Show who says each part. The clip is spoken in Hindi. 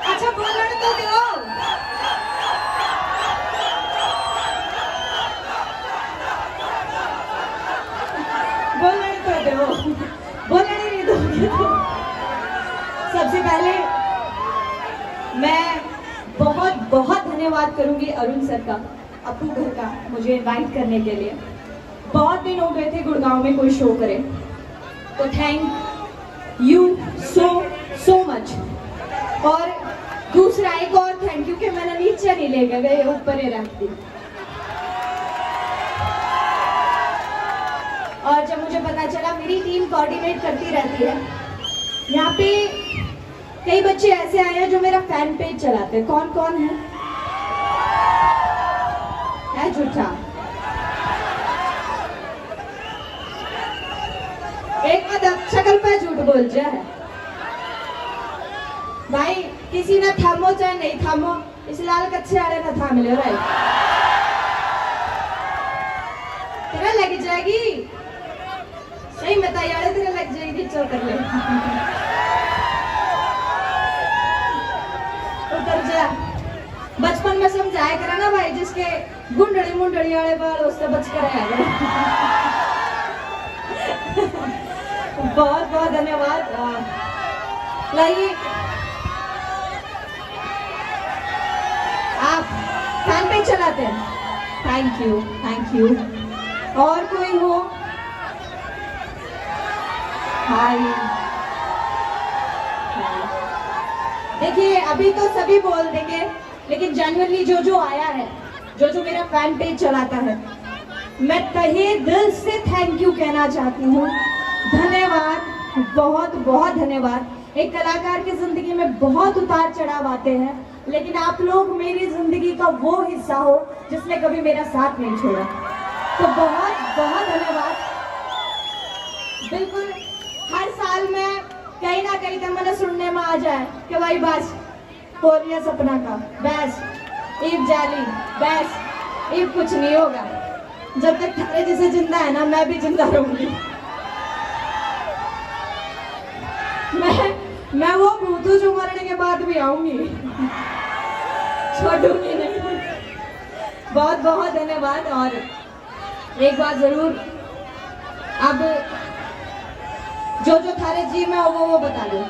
Speaker 1: अच्छा बोलने तो दो। बोलने तो दो, बोलने नहीं दोगे तो। सबसे पहले मैं बहुत बहुत धन्यवाद करूंगी अरुण सर का, अपू घर का, मुझे इनवाइट करने के लिए। बहुत दिन हो गए थे गुड़गांव में कोई शो करे, तो thank you so so much. और दूसरा एक और थैंक यू कि मैंने नीचे नहीं ले गए, ऊपर ही रख दी। और जब मुझे पता चला, मेरी टीम कोऑर्डिनेट करती रहती है, यहाँ पे कई बच्चे ऐसे आए हैं जो मेरा फैन पेज चलाते हैं। कौन कौन है झूठा? एक बात शक्ल पे झूठ बोल जाए भाई, किसी ने थामो चाहे नहीं थामो, इस लाल कच्चे आड़े ना थाम ले रहा तेरा लग जाएगी। सही बताइए, आड़े तेरा लग जाएगी, चल कर ले। उतर जा। बचपन में समझाया करा ना भाई, जिसके गुंडड़ी मुंडड़ी वाले बाल उससे बच कर आया। बहुत बहुत धन्यवाद। लाइए आप फैन पेज चलाते हैं, थैंक यू थैंक यू। और कोई हो? हाय। देखिए अभी तो सभी बोल देंगे, लेकिन जेन्युइनली जो जो आया है, जो जो मेरा फैन पेज चलाता है, मैं तहे दिल से थैंक यू कहना चाहती हूँ। धन्यवाद, बहुत बहुत धन्यवाद। एक कलाकार की जिंदगी में बहुत उतार चढ़ाव आते हैं, लेकिन आप लोग मेरी जिंदगी का वो हिस्सा हो जिसने कभी मेरा साथ नहीं छोड़ा, तो बहुत बहुत धन्यवाद। बिल्कुल हर साल में कहीं ना कहीं तो मैंने सुनने में आ जाए कि भाई बस हो रही है सपना का, बस ईद जाली, बस ईद कुछ नहीं होगा। जब तक थारे जैसे जिंदा है ना, मैं भी जिंदा रहूंगी। मैं वो भूतू जो मरने के बाद भी आऊंगी, छोड़ूंगी नहीं। बहुत बहुत धन्यवाद। और एक बात जरूर, अब जो जो थारे जी में हो वो बता दो।